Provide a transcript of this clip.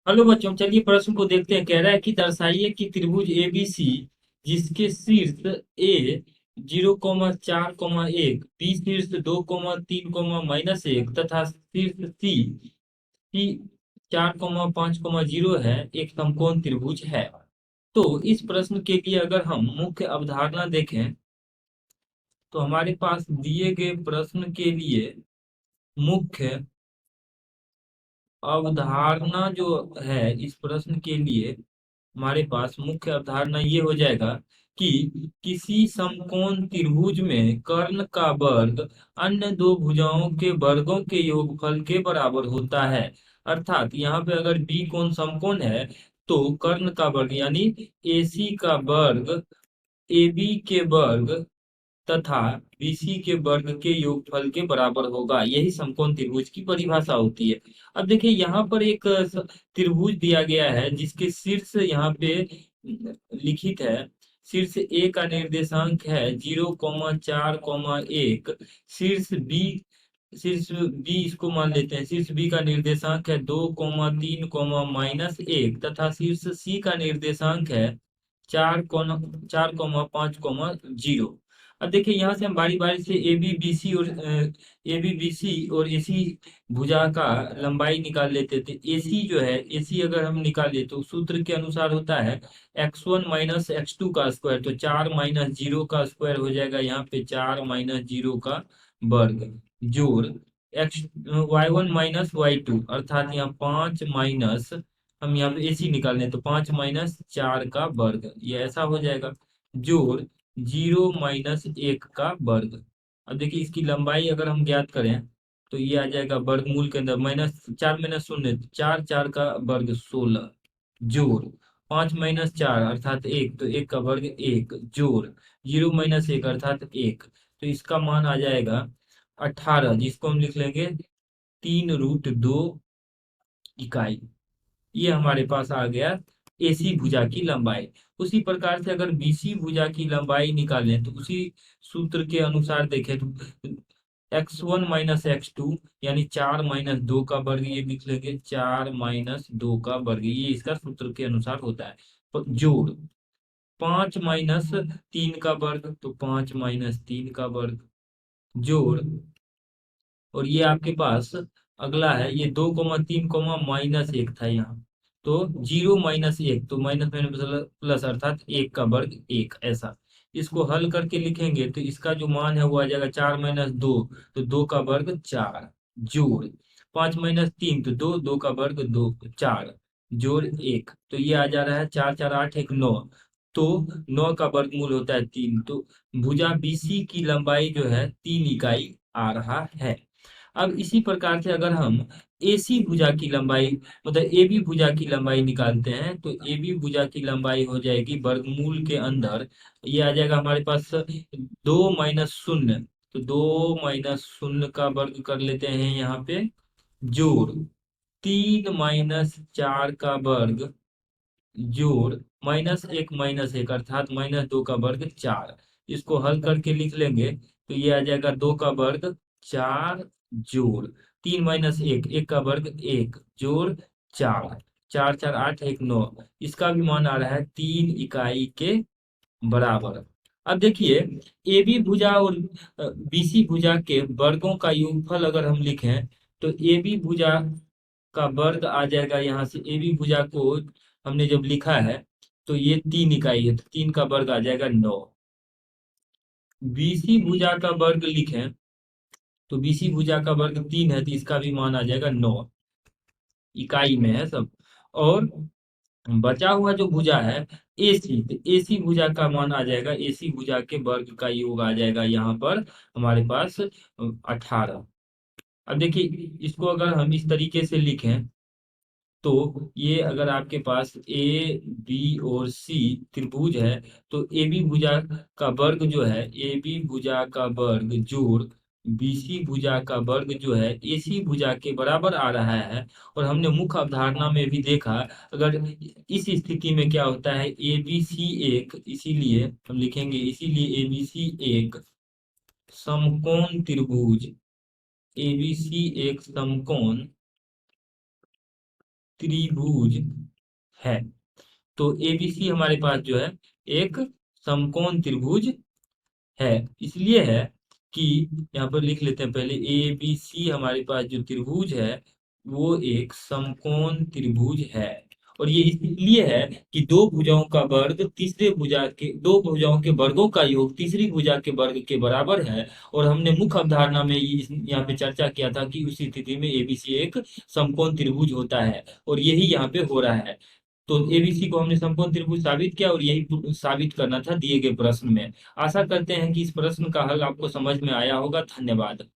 Hello बच्चों, चलिए प्रश्न को देखते हैं। कह रहा है कि दर्शाइए कि त्रिभुज एबीसी जिसके शीर्ष ए 0,4,1, बी शीर्ष 2,3,-1 तथा शीर्ष सी सी 4,5,0 है, एक समकोण त्रिभुज है। तो इस प्रश्न के लिए अगर हम मुख्य अवधारणा देखें तो हमारे पास दिए गए प्रश्न के लिए मुख्य अवधारणा जो है, इस प्रश्न के लिए हमारे पास मुख्य अवधारणा ये हो जाएगा कि किसी समकोण त्रिभुज में कर्ण का वर्ग अन्य दो भुजाओं के वर्गों के योगफल के बराबर होता है। अर्थात यहाँ पे अगर बी कोण समकोण है तो कर्ण का वर्ग यानी एसी का वर्ग एबी के वर्ग तथा बीसी के वर्ग के योगफल के बराबर होगा। यही समकोण त्रिभुज की परिभाषा होती है। अब देखिए यहाँ पर एक त्रिभुज दिया गया है जिसके शीर्ष यहाँ पे लिखित है। शीर्ष ए का निर्देशांक है 0,4,1। शीर्ष बी शीर्ष बी इसको मान लेते हैं। शीर्ष बी का निर्देशांक है 2,3, तथा शीर्ष सी का निर्देशांक है 4,5,0। अब देखिए यहाँ से हम बारी बारी से ए बी बी सी और ए सी भुजा का लंबाई निकाल लेते थे। ए सी जो है, ए सी अगर हम निकाले तो सूत्र के अनुसार होता है x1 - x2 का स्क्वायर। तो 4 - 0 का स्क्वायर हो जाएगा यहाँ पे 4 - 0 का वर्ग जोड़ एक्स y1 - y2, अर्थात यहाँ 5 माइनस, हम यहाँ पे एसी निकालने तो 5 - 4 का वर्ग, ये ऐसा हो जाएगा जोड़ 0 - 1 का वर्ग। अब देखिए इसकी लंबाई अगर हम ज्ञात करें तो ये आ जाएगा वर्गमूल के अंदर -4 - 0 4 4 का वर्ग 16 जोड़ 5 - 4 अर्थात 1, तो 1 का वर्ग 1 जोड़ 0 - 1 अर्थात 1। तो इसका मान आ जाएगा 18, जिसको हम लिख लेंगे 3√2 इकाई। ये हमारे पास आ गया एसी भुजा की लंबाई। उसी प्रकार से अगर बीसी भुजा की लंबाई निकालें तो उसी सूत्र के अनुसार देखें तो x1 - x2 यानी 4 - 2 का वर्ग, ये लिख लेंगे 4 - 2 का वर्ग, ये इसका सूत्र के अनुसार होता है। तो जोड़ 5 - 3 का वर्ग, तो 5 - 3 का वर्ग जोड़, और ये आपके पास अगला है ये 2,3, -1 था यहाँ। तो 0 - 1, तो माइनस माइनस प्लस अर्थात 1 का वर्ग 1, ऐसा। इसको हल करके लिखेंगे तो इसका जो मान है वो आ जाएगा 4 - 2, तो 2 का वर्ग 4 जोड़ 5 - 3, तो 2, 2 का वर्ग 2, 4 जोड़ 1, तो ये आ जा रहा है 4 4 8 1 9। तो 9 का वर्गमूल होता है 3। तो भुजा बीसी की लंबाई जो है 3 इकाई आ रहा है। अब इसी प्रकार से अगर हम एसी भुजा की लंबाई, मतलब ए बी भुजा की लंबाई निकालते हैं तो ए बी भुजा की लंबाई हो जाएगी वर्गमूल के अंदर, ये आ जाएगा हमारे पास 2 - 0। तो 2 - 0 का वर्ग कर लेते हैं यहाँ पे जोड़ 3 - 4 का वर्ग जोड़ -1 - 1 अर्थात -2 का वर्ग 4। इसको हल करके लिख लेंगे तो ये आ जाएगा 2 का वर्ग 4 जोड़ 3 - 1, 1 का वर्ग 1 जोड़ 4, 4 4 8 1 9। इसका भी मान आ रहा है 3 इकाई के बराबर। अब देखिए ए बी भुजा और बीसी भुजा के वर्गों का योगफल अगर हम लिखें तो ए बी भुजा का वर्ग आ जाएगा। यहाँ से ए बी भुजा को हमने जब लिखा है तो ये 3 इकाई है, तो 3 का वर्ग आ जाएगा 9। बीसी भुजा का वर्ग लिखें तो बीसी भुजा का वर्ग 3 है, तो इसका भी मान आ जाएगा 9, इकाई में है सब। और बचा हुआ जो भुजा है एसी, तो एसी भुजा का मान आ जाएगा, एसी भुजा के वर्ग का योग आ जाएगा यहाँ पर हमारे पास 18। अब देखिए इसको अगर हम इस तरीके से लिखें तो ये अगर आपके पास ए बी और सी त्रिभुज है तो ए बी भुजा का वर्ग जो है, ए बी भुजा का वर्ग जोड़ बीसी भुजा का वर्ग जो है एसी भुजा के बराबर आ रहा है। और हमने मुख्य अवधारणा में भी देखा, अगर इस स्थिति में क्या होता है ए बी सी एक, इसीलिए हम लिखेंगे इसीलिए ए बी सी एक समकोण त्रिभुज, ए बी सी एक समकोण त्रिभुज है। तो एबीसी हमारे पास जो है एक समकोण त्रिभुज है। इसलिए है कि यहाँ पर लिख लेते हैं पहले, ए बी सी हमारे पास जो त्रिभुज है वो एक समकोण त्रिभुज है। और ये इसलिए है कि दो भुजाओं का वर्ग तीसरे भुजा के, दो भुजाओं के वर्गों का योग तीसरी भुजा के वर्ग के बराबर है। और हमने मुख्य अवधारणा में यहाँ पे चर्चा किया था कि उस स्थिति में एबीसी एक समकोण त्रिभुज होता है, और यही यहाँ पे हो रहा है। तो एबीसी को हमने समकोण त्रिभुज साबित किया, और यही साबित करना था दिए गए प्रश्न में। आशा करते हैं कि इस प्रश्न का हल आपको समझ में आया होगा। धन्यवाद।